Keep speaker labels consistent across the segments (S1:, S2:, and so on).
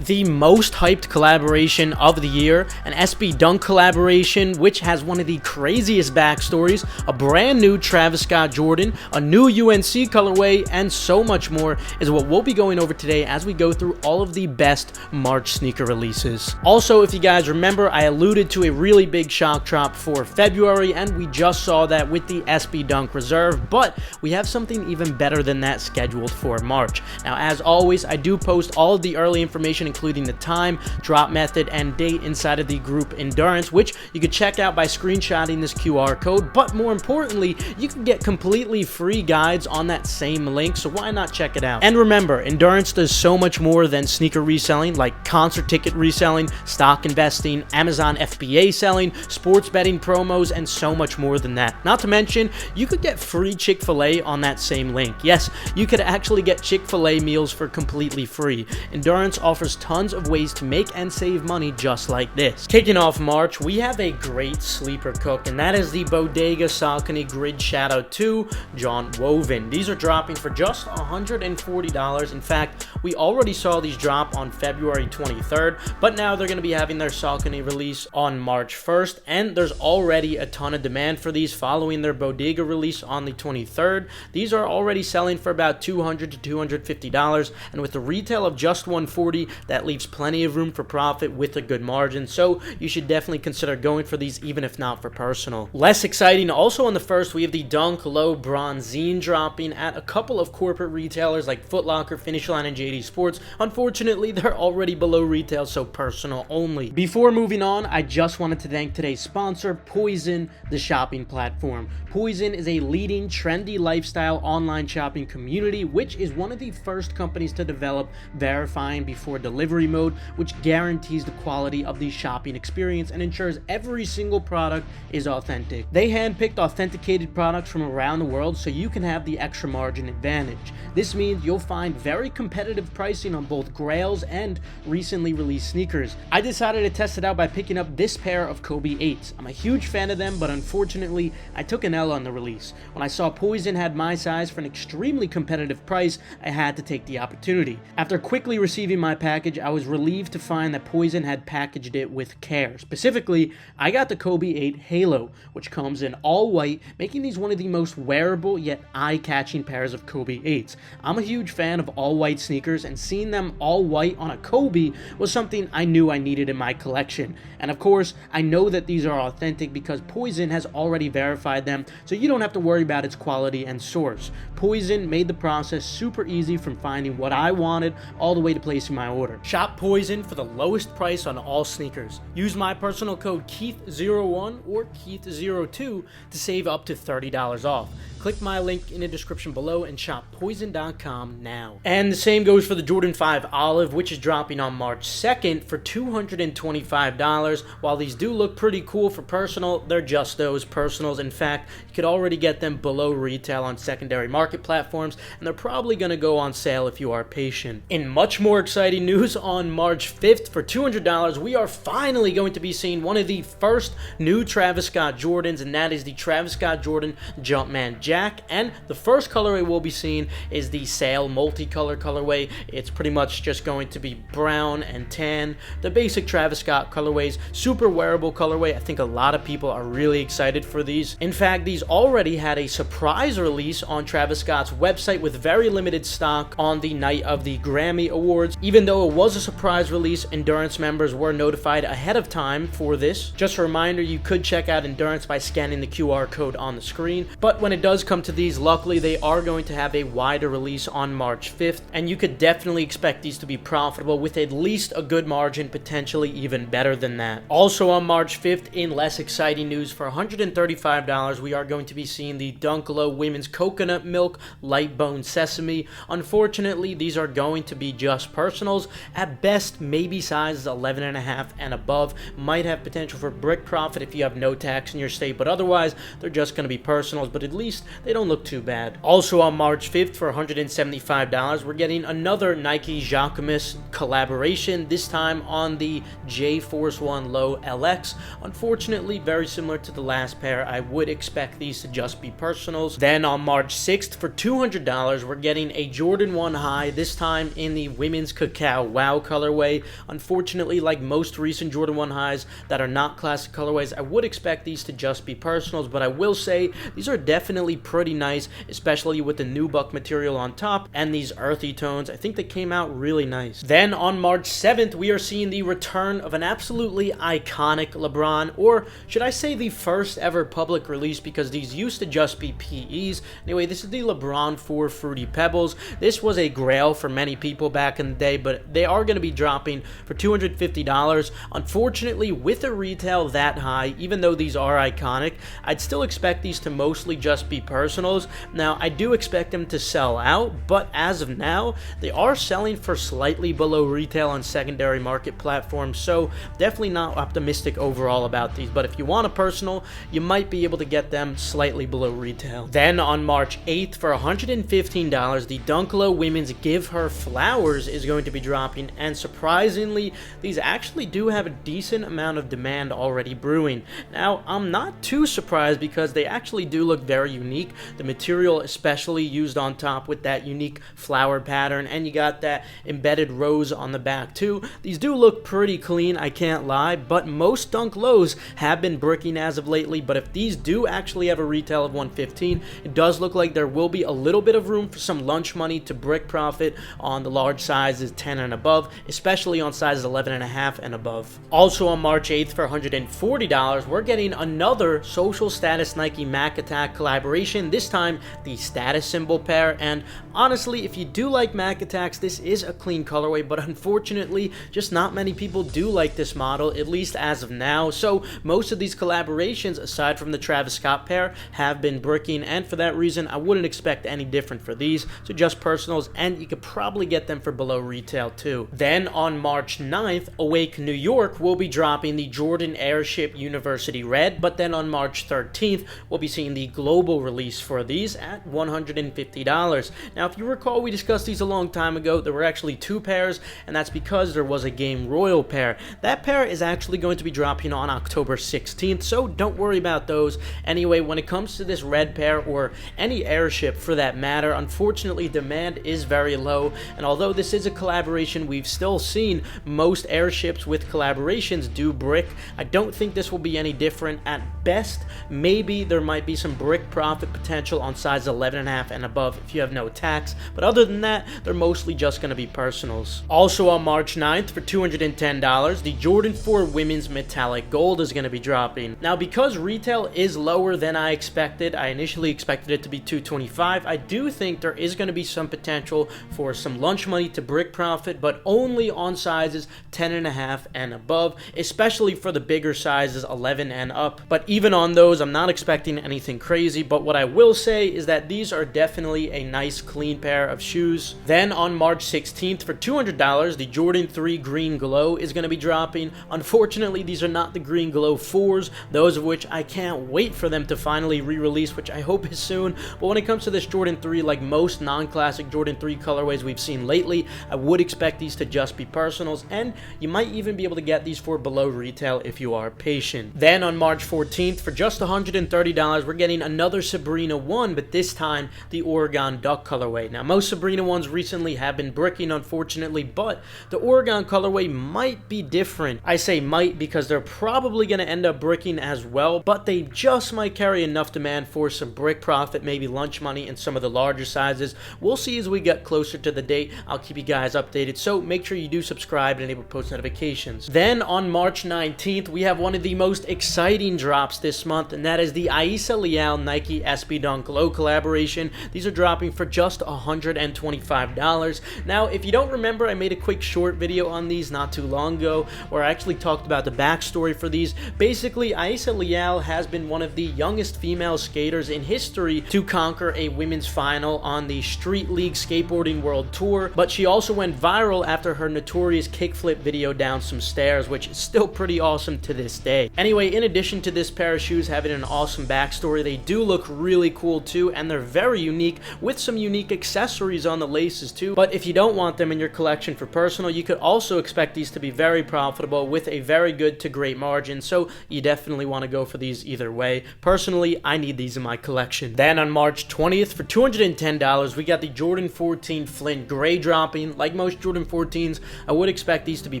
S1: The most hyped collaboration of the year, an SB Dunk collaboration which has one of the craziest backstories, a brand new Travis Scott Jordan, a new UNC colorway, and so much more is what we'll be going over today as we go through all of the best March sneaker releases. Also, if you guys remember, I alluded to a really big shock drop for February, and we just saw that with the SB Dunk Reserve, but we have something even better than that scheduled for March. Now, as always, I do post all of the early information, including the time, drop method, and date inside of the group Endurance, which you could check out by screenshotting this QR code. But more importantly, you can get completely free guides on that same link, so why not check it out? And remember, Endurance does so much more than sneaker reselling, like concert ticket reselling, stock investing, Amazon FBA selling, sports betting promos, and so much more than that. Not to mention, you could get free Chick-fil-A on that same link. Yes, you could actually get Chick-fil-A meals for completely free. Endurance offers tons of ways to make and save money just like this. Kicking off March, we have a great sleeper cook, and that is the Bodega Saucony Grid Shadow 2 John Woven. These are dropping for just $140. In fact, we already saw these drop on February 23rd, but now they're going to be having their Saucony release on March 1st, and there's already a ton of demand for these following their Bodega release on the 23rd. These are already selling for about $200 to $250, and with the retail of just $140, that leaves plenty of room for profit with a good margin, so you should definitely consider going for these even if not for personal. Less exciting, also on the 1st, we have the Dunk Low Bronzine dropping at a couple of corporate retailers like Foot Locker, Finish Line, and JD Sports. Unfortunately, they're already below retail, so personal only. Before moving on, I just wanted to thank today's sponsor, POIZON, the shopping platform. POIZON is a leading trendy lifestyle online shopping community, which is one of the first companies to develop verifying before delivery mode, which guarantees the quality of the shopping experience and ensures every single product is authentic. They handpicked authenticated products from around the world so you can have the extra margin advantage. This means you'll find very competitive pricing on both grails and recently released sneakers. I decided to test it out by picking up this pair of Kobe 8s. I'm a huge fan of them, but unfortunately, I took an L on the release. When I saw POIZON had my size for an extremely competitive price, I had to take the opportunity. After quickly receiving my package, I was relieved to find that POIZON had packaged it with care. Specifically, I got the Kobe 8 Halo, which comes in all white, making these one of the most wearable yet eye-catching pairs of Kobe 8s. I'm a huge fan of all white sneakers, and seeing them all white on a Kobe was something I knew I needed in my collection. And of course, I know that these are authentic because POIZON has already verified them, so you don't have to worry about its quality and source. POIZON made the process super easy, from finding what I wanted all the way to placing my order. Shop POIZON for the lowest price on all sneakers. Use my personal code Keith01 or Keith02 to save up to $30 off. Click my link in the description below and shop POIZON.com now. And the same goes for the Jordan 5 Olive, which is dropping on March 2nd for $225. While these do look pretty cool for personal, they're just those, personals. In fact, you could already get them below retail on secondary market platforms, and they're probably going to go on sale if you are patient. In much more exciting news, on March 5th for $200, we are finally going to be seeing one of the first new Travis Scott Jordans, and that is the Travis Scott Jordan Jumpman Jack. And the first colorway we'll be seeing is the Sail multicolor colorway. It's pretty much just going to be brown and tan, the basic Travis Scott colorways. Super wearable colorway. I think a lot of people are really excited for these. In fact, these already had a surprise release on Travis Scott's website with very limited stock on the night of the Grammy Awards. Even though it was a surprise release, Endurance members were notified ahead of time for this. Just a reminder, you could check out Endurance by scanning the QR code on the screen. But when it does come to these, luckily they are going to have a wider release on March 5th, and you could definitely expect these to be profitable with at least a good margin, potentially even better than that. Also on March 5th, in less exciting news, for $135, we are going to be seeing the Dunko Women's Coconut Milk Light Bone Sesame. Unfortunately, these are going to be just personals. At best, maybe sizes 11.5 and above. Might have potential for brick profit if you have no tax in your state, but otherwise, they're just going to be personals. But at least they don't look too bad. Also on March 5th for $175, we're getting another Nike Jacquemus collaboration, this time on the J Force 1 Low LX. Unfortunately, very similar to the last pair. I would expect these to just be personals. Then on March 6th for $200, we're getting a Jordan 1 High, this time in the women's Cacao Wow colorway. Unfortunately, like most recent Jordan 1 Highs that are not classic colorways, I would expect these to just be personals, but I will say these are definitely pretty nice, especially with the nubuck material on top and these earthy tones. I think they came out really nice. Then on March 7th, we are seeing the return of an absolutely iconic LeBron, or should I say the first ever public release, because these used to just be PEs. Anyway, this is the LeBron 4 Fruity Pebbles. This was a grail for many people back in the day, but they are going to be dropping for $250. Unfortunately, with a retail that high, even though these are iconic, I'd still expect these to mostly just be personals. Now, I do expect them to sell out, but as of now, they are selling for slightly below retail on secondary market platforms, so definitely not optimistic overall about these. But if you want a personal, you might be able to get them slightly below retail. Then on March 8th for $115, the Dunko Women's Give Her Flowers is going to be dropping, and surprisingly, these actually do have a decent amount of demand already brewing. Now, I'm not too surprised because they actually do look very unique. The material especially used on top with that unique flower pattern, and you got that embedded rose on the back too. These do look pretty clean, I can't lie, but most Dunk Lows have been bricking as of lately. But if these do actually have a retail of $115, it does look like there will be a little bit of room for some lunch money to brick profit on the large sizes 10 and above, especially on sizes 11.5 and above. Also on March 8th for $140, we're getting another Social Status Nike Mac Attack collaboration, this time the status symbol pair. And honestly, if you do like Mac Attacks, this is a clean colorway, but unfortunately, just not many people do like this model, at least as of now. So most of these collaborations, aside from the Travis Scott pair, have been bricking, and for that reason, I wouldn't expect any different for these. So just personals, and you could probably get them for below retail too. Then on March 9th, Awake New York will be dropping the Jordan Airship University Red, but then on March 13th, we'll be seeing the global release for these at $150. Now, if you recall, we discussed these a long time ago. There were actually two pairs, and that's because there was a Game Royal pair. That pair is actually going to be dropping on October 16th, so don't worry about those. Anyway, when it comes to this red pair, or any Airship for that matter, unfortunately, demand is very low, and although this is a collaboration, we've still seen most Airships with collaborations do brick. I don't think this will be any different. At best, maybe there might be some brick profit potential on size 11.5 and above if you have no tax, but other than that, they're mostly just going to be personals. Also on March 9th for $210, the Jordan 4 Women's Metallic Gold is going to be dropping. Now, because retail is lower than I expected, I initially expected it to be $225, I do think there is going to be some potential for some lunch money to brick profit, but only on sizes 10.5 and above, especially for the bigger sizes 11 and up. But even on those, I'm not expecting anything crazy, but what I will say is that these are definitely a nice clean pair of shoes. Then on March 16th for $200, the Jordan 3 Green Glow is going to be dropping. Unfortunately, these are not the Green Glow 4s, those of which I can't wait for them to finally re-release, which I hope is soon. But when it comes to this Jordan 3, like most non-classic Jordan 3 colorways we've seen lately, I would expect these to just be personals, and you might even be able to get these for below retail if you are patient. Then on March 14th for just $130, we're getting another Sabrina 1, but this time the Oregon Duck colorway. Now, most Sabrina 1s recently have been bricking, unfortunately, but the Oregon colorway might be different. I say might because they're probably going to end up bricking as well, but they just might carry enough demand for some brick profit, maybe lunch money in some of the larger sizes. We'll see as we get closer to the date. I'll keep you guys updated, so make sure you do subscribe and enable post notifications. Then on March 19th, we have one of the most exciting drops this month, and that is the Aisa Leal Nike SB Dunk Low collaboration. These are dropping for just $125. Now, if you don't remember, I made a quick short video on these not too long ago where I actually talked about the backstory for these. Basically, Aisa Leal has been one of the youngest female skaters in history to conquer a women's final on the Street League Skateboarding World Tour, but she also went viral after her notorious kickflip video down some stairs, which is still pretty awesome to this day. Anyway, in addition to this pair of shoes having an awesome backstory, they do look really cool too, and they're very unique with some unique accessories on the laces too. But if you don't want them in your collection for personal, you could also expect these to be very profitable with a very good to great margin, so you definitely want to go for these either way. Personally, I need these in my collection. Then on March 20th for $210, we got the Jordan 14 Flynn Gray dropping. Like most Jordan 14s, I would expect these to be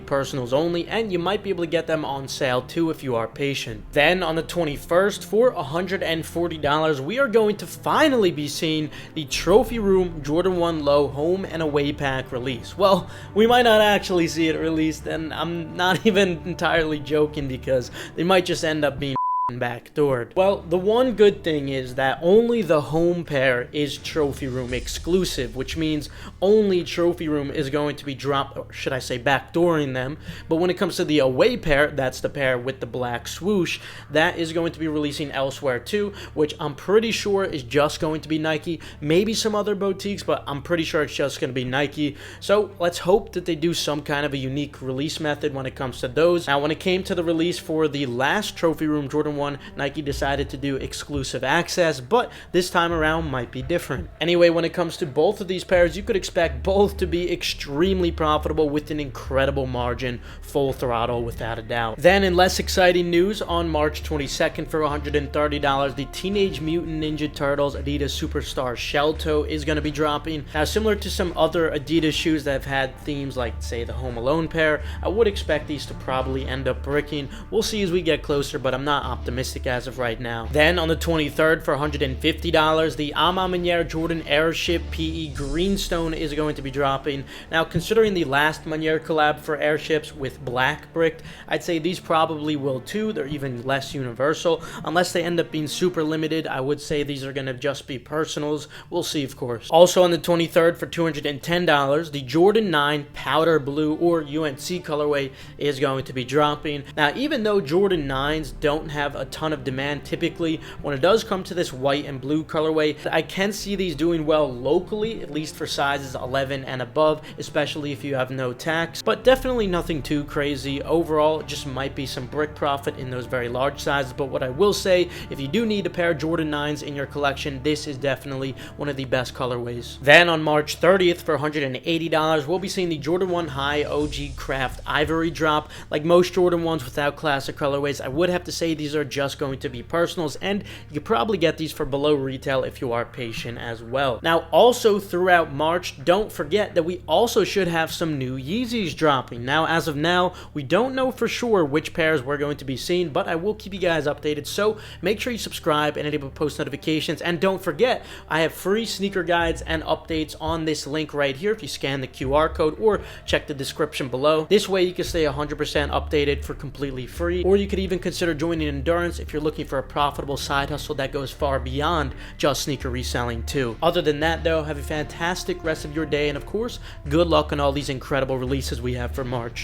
S1: personals only, and you might be able to get them on sale too if you are patient. Then on the 21st for $140, we are going to finally be seeing the Trophy Room Jordan 1 Low Home and Away Pack release. Well, we might not actually see it released, and I'm not even entirely joking because they might just end up being backdoored. Well, the one good thing is that only the home pair is Trophy Room exclusive, which means only Trophy Room is going to be dropped, or should I say backdooring them. But when it comes to the away pair, that's the pair with the black swoosh, that is going to be releasing elsewhere too, which I'm pretty sure is just going to be Nike, maybe some other boutiques, but I'm pretty sure it's just going to be Nike. So let's hope that they do some kind of a unique release method when it comes to those. Now, when it came to the release for the last Trophy Room Jordan 1, Nike decided to do exclusive access, but this time around might be different. Anyway, when it comes to both of these pairs, you could expect both to be extremely profitable with an incredible margin, full throttle without a doubt. Then in less exciting news, on March 22nd for $130, the Teenage Mutant Ninja Turtles Adidas Superstar Shelltoe is going to be dropping. Now, similar to some other Adidas shoes that have had themes like, say, the Home Alone pair, I would expect these to probably end up bricking. We'll see as we get closer, but I'm not optimistic as of right now. Then on the 23rd for $150, the A Ma Maniére Jordan Airship PE Greenstone is going to be dropping. Now, considering the last Maniére collab for airships with black bricked, I'd say these probably will too. They're even less universal. Unless they end up being super limited, I would say these are going to just be personals. We'll see, of course. Also on the 23rd for $210, the Jordan 9 Powder Blue or UNC colorway is going to be dropping. Now, even though Jordan 9s don't have a ton of demand typically, when it does come to this white and blue colorway, I can see these doing well locally, at least for sizes 11 and above, especially if you have no tax, but definitely nothing too crazy. Overall, it just might be some brick profit in those very large sizes. But what I will say, if you do need a pair of Jordan 9s in your collection, this is definitely one of the best colorways. Then on March 30th for $180, we'll be seeing the Jordan 1 High OG Craft Ivory drop. Like most Jordan 1s without classic colorways, I would have to say these are just going to be personals, and you could probably get these for below retail if you are patient as well. Now, also throughout March, don't forget that we also should have some new Yeezys dropping. Now, as of now, we don't know for sure which pairs we're going to be seeing, but I will keep you guys updated, so make sure you subscribe and enable post notifications. And don't forget, I have free sneaker guides and updates on this link right here if you scan the QR code or check the description below. This way you can stay 100% updated for completely free, or you could even consider joining Endurance if you're looking for a profitable side hustle that goes far beyond just sneaker reselling too. Other than that though, have a fantastic rest of your day, and of course, good luck on all these incredible releases we have for March.